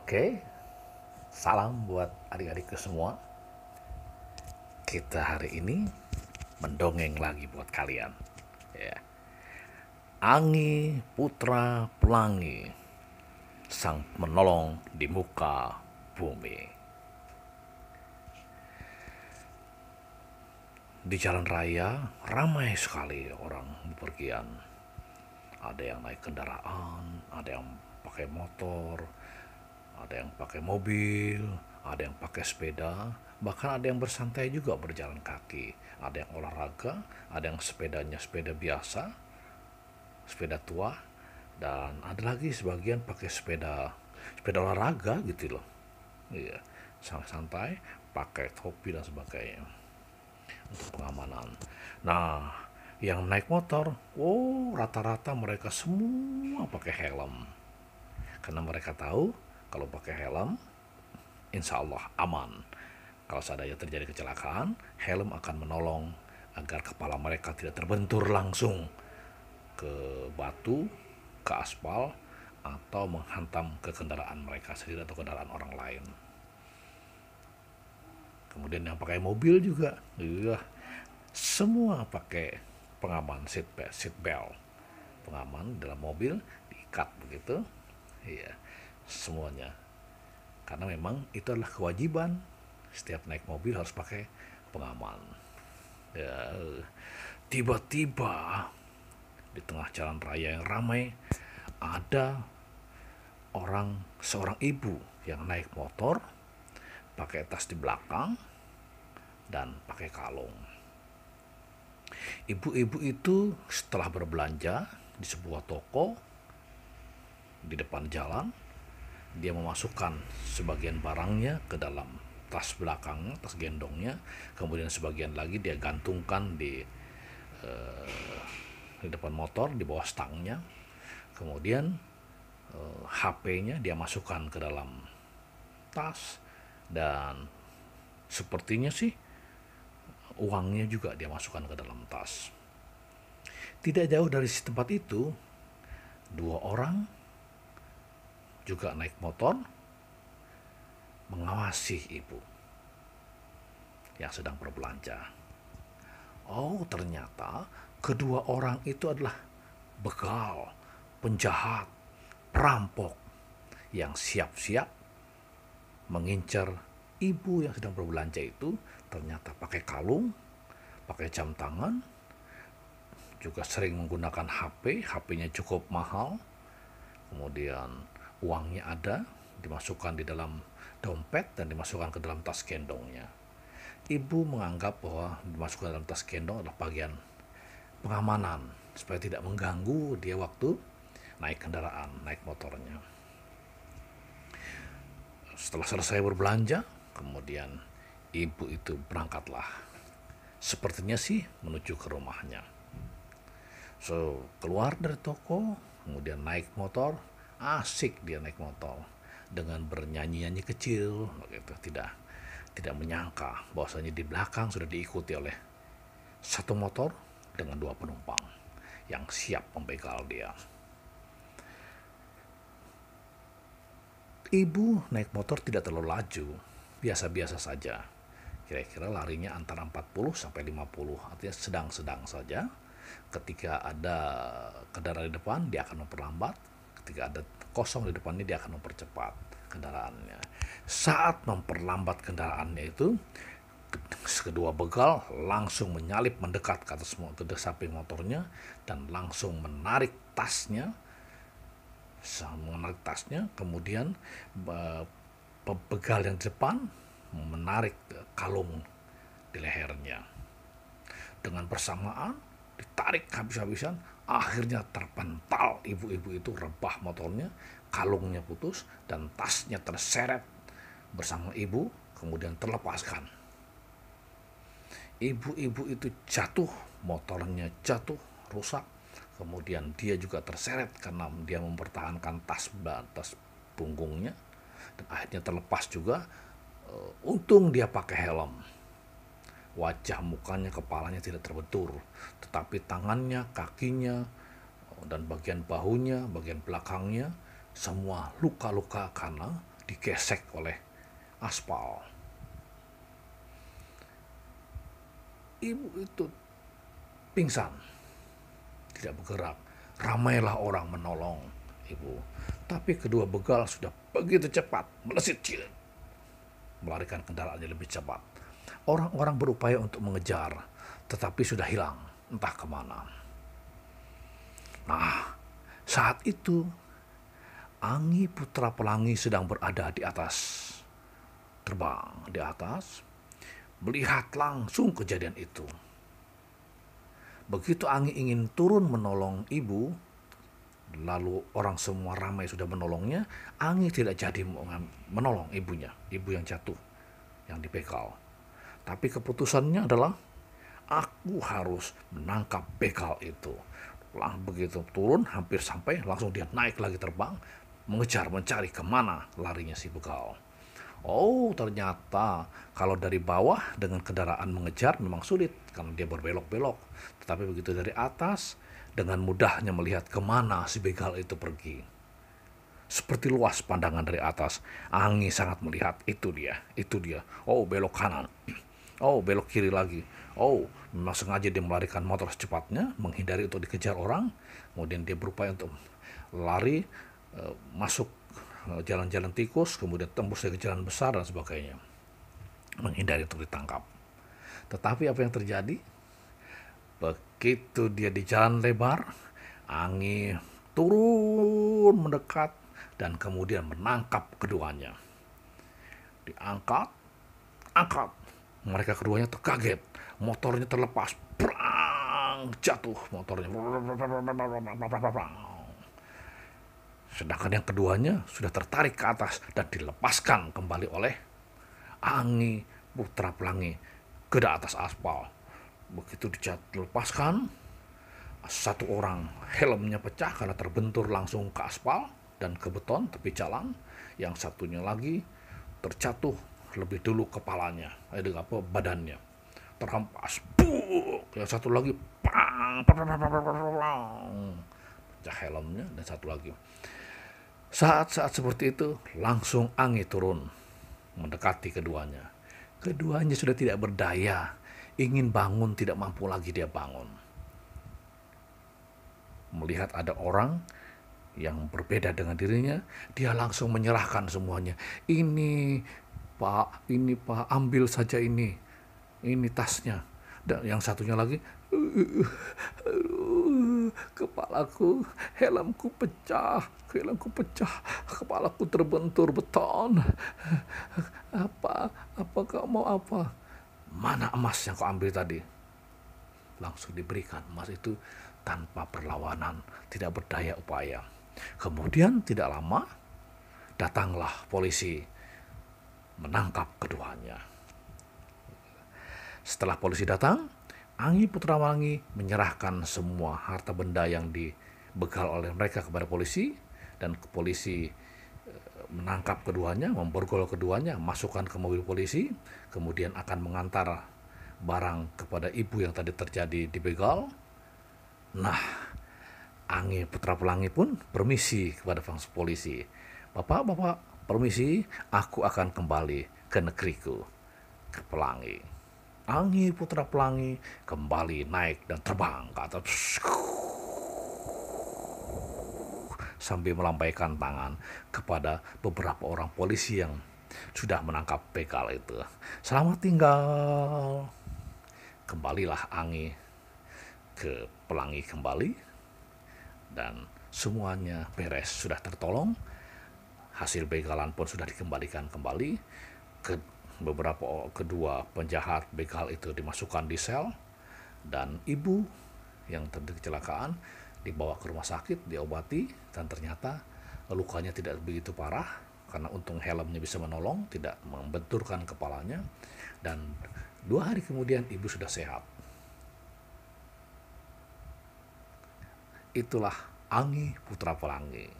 Oke, salam buat adik-adikku semua. Kita hari ini mendongeng lagi buat kalian. Ya. Angi putra pelangi, sang menolong di muka bumi. Di jalan raya ramai sekali orang bepergian. Ada yang naik kendaraan, ada yang pakai motor, ada yang pakai mobil, ada yang pakai sepeda, bahkan ada yang bersantai juga berjalan kaki. Ada yang olahraga, ada yang sepedanya sepeda biasa, sepeda tua, dan ada lagi sebagian pakai sepeda sepeda olahraga gitu loh. Iya, santai-santai, pakai topi dan sebagainya untuk pengamanan. Nah, yang naik motor, rata-rata mereka semua pakai helm. Karena mereka tahu kalau pakai helm, insya Allah aman. Kalau seandainya terjadi kecelakaan, helm akan menolong agar kepala mereka tidak terbentur langsung ke batu, ke aspal, atau menghantam ke kendaraan mereka sendiri atau kendaraan orang lain. Kemudian yang pakai mobil juga, iya, semua pakai pengaman seat belt, pengaman dalam mobil diikat begitu, iya, semuanya. Karena memang itu adalah kewajiban, setiap naik mobil harus pakai pengaman. Ya, tiba-tiba di tengah jalan raya yang ramai ada seorang ibu yang naik motor, pakai tas di belakang dan pakai kalung. Ibu-ibu itu setelah berbelanja di sebuah toko di depan jalan, dia memasukkan sebagian barangnya ke dalam tas belakang, tas gendongnya, kemudian sebagian lagi dia gantungkan di depan motor, di bawah stangnya. Kemudian HP-nya dia masukkan ke dalam tas, dan sepertinya sih uangnya juga dia masukkan ke dalam tas. Tidak jauh dari tempat itu, dua orang juga naik motor mengawasi ibu yang sedang berbelanja. Oh, ternyata kedua orang itu adalah begal, penjahat, perampok yang siap-siap mengincar ibu yang sedang berbelanja itu. Ternyata pakai kalung, pakai jam tangan, juga sering menggunakan HP-nya cukup mahal. Kemudian uangnya ada, dimasukkan di dalam dompet dan dimasukkan ke dalam tas gendongnya. Ibu menganggap bahwa dimasukkan dalam tas gendong adalah bagian pengamanan supaya tidak mengganggu dia waktu naik kendaraan, naik motornya. Setelah selesai berbelanja, kemudian ibu itu berangkatlah. Sepertinya sih menuju ke rumahnya. So, keluar dari toko, kemudian naik motor, asik dia naik motor dengan bernyanyi-nyanyi kecil begitu. Tidak menyangka bahwasanya di belakang sudah diikuti oleh satu motor dengan dua penumpang yang siap membegal dia. Ibu naik motor tidak terlalu laju, biasa-biasa saja. Kira-kira larinya antara 40 sampai 50, artinya sedang-sedang saja. Ketika ada kendaraan di depan, dia akan memperlambat. Ketika ada kosong di depannya, dia akan mempercepat kendaraannya. Saat memperlambat kendaraannya itu, kedua begal langsung menyalip mendekat ke atas ke samping motornya dan langsung menarik tasnya, kemudian begal yang di depan menarik kalung di lehernya. Dengan bersamaan ditarik habis-habisan, akhirnya terpental ibu-ibu itu, rebah motornya, kalungnya putus dan tasnya terseret bersama ibu, kemudian terlepaskan. Ibu-ibu itu jatuh, motornya jatuh, rusak. Kemudian dia juga terseret karena dia mempertahankan tas punggungnya, dan akhirnya terlepas juga. Untung dia pakai helm. Wajah, mukanya, kepalanya tidak terbentur, tetapi tangannya, kakinya, dan bagian bahunya, bagian belakangnya semua luka-luka karena digesek oleh aspal. Ibu itu pingsan, tidak bergerak. Ramailah orang menolong ibu. Tapi kedua begal sudah begitu cepat, melesat melarikan kendaraannya lebih cepat. Orang-orang berupaya untuk mengejar, tetapi sudah hilang, entah kemana. Nah, saat itu Anggi Putra Pelangi sedang berada di atas, terbang di atas, melihat langsung kejadian itu. Begitu Anggi ingin turun menolong ibu, lalu orang semua ramai sudah menolongnya, Anggi tidak jadi menolong ibunya, ibu yang jatuh, yang dibegal. Tapi keputusannya adalah, aku harus menangkap begal itu. Begitu turun, hampir sampai, langsung dia naik lagi terbang, mengejar, mencari kemana larinya si begal. Oh, ternyata kalau dari bawah dengan kendaraan mengejar memang sulit karena dia berbelok-belok. Tetapi begitu dari atas, dengan mudahnya melihat kemana si begal itu pergi. Seperti luas pandangan dari atas, Anggi sangat melihat, itu dia. Oh, belok kanan. Oh, belok kiri lagi. Oh, memang sengaja dia melarikan motor secepatnya, menghindari untuk dikejar orang. Kemudian dia berupaya untuk lari, masuk jalan-jalan tikus, kemudian tembus ke jalan besar dan sebagainya, menghindari untuk ditangkap. Tetapi apa yang terjadi? Begitu dia di jalan lebar, Anggi turun mendekat dan kemudian menangkap keduanya. Diangkat, angkat. Mereka keduanya terkaget, motornya terlepas, brang, jatuh motornya. Sedangkan yang keduanya sudah tertarik ke atas dan dilepaskan kembali oleh Anggi Putra Pelangi ke atas aspal. Begitu dilepaskan, satu orang helmnya pecah karena terbentur langsung ke aspal dan ke beton tepi jalan. Yang satunya lagi terjatuh lebih dulu kepalanya, badannya terhempas. Yang satu lagi pecah helmnya, dan satu lagi. Saat-saat seperti itu langsung Anggi turun mendekati keduanya. Keduanya sudah tidak berdaya, ingin bangun tidak mampu lagi dia bangun. Melihat ada orang yang berbeda dengan dirinya, dia langsung menyerahkan semuanya. Ini Pak, ambil saja ini tasnya. Dan yang satunya lagi, kepalaku, helmku pecah, kepalaku terbentur beton. Apa kau mau apa? Mana emas yang kau ambil tadi? Langsung diberikan emas itu tanpa perlawanan, tidak berdaya upaya. Kemudian tidak lama datanglah polisi menangkap keduanya. Setelah polisi datang, Anggi Putra Pelangi menyerahkan semua harta benda yang dibegal oleh mereka kepada polisi, dan polisi menangkap keduanya, memborgol keduanya, masukkan ke mobil polisi, kemudian akan mengantar barang kepada ibu yang tadi terjadi dibegal. Nah, Anggi Putra Pelangi pun permisi kepada polisi. Bapak, permisi, aku akan kembali ke negeriku, ke Pelangi. Anggi Putra Pelangi kembali naik dan terbang ke atas sambil melambaikan tangan kepada beberapa orang polisi yang sudah menangkap begal itu. Selamat tinggal. Kembalilah Anggi ke Pelangi kembali dan semuanya beres, sudah tertolong. Hasil begalan pun sudah dikembalikan kembali. Kedua penjahat begal itu dimasukkan di sel, dan ibu yang terjadi kecelakaan dibawa ke rumah sakit, diobati, dan ternyata lukanya tidak begitu parah karena untung helmnya bisa menolong, tidak membenturkan kepalanya, dan 2 hari kemudian ibu sudah sehat. Itulah Anggi Putra Pelangi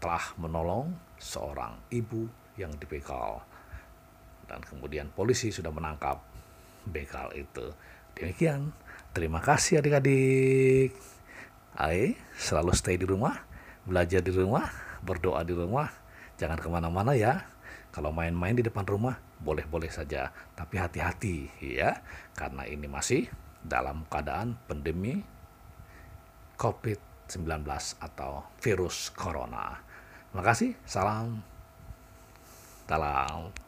telah menolong seorang ibu yang dibegal. Dan kemudian polisi sudah menangkap begal itu. Demikian. Terima kasih adik-adik. Selalu stay di rumah, belajar di rumah, berdoa di rumah. Jangan kemana-mana ya. Kalau main-main di depan rumah, boleh-boleh saja. Tapi hati-hati ya, karena ini masih dalam keadaan pandemi COVID-19 atau virus corona. Terima kasih, salam dalam.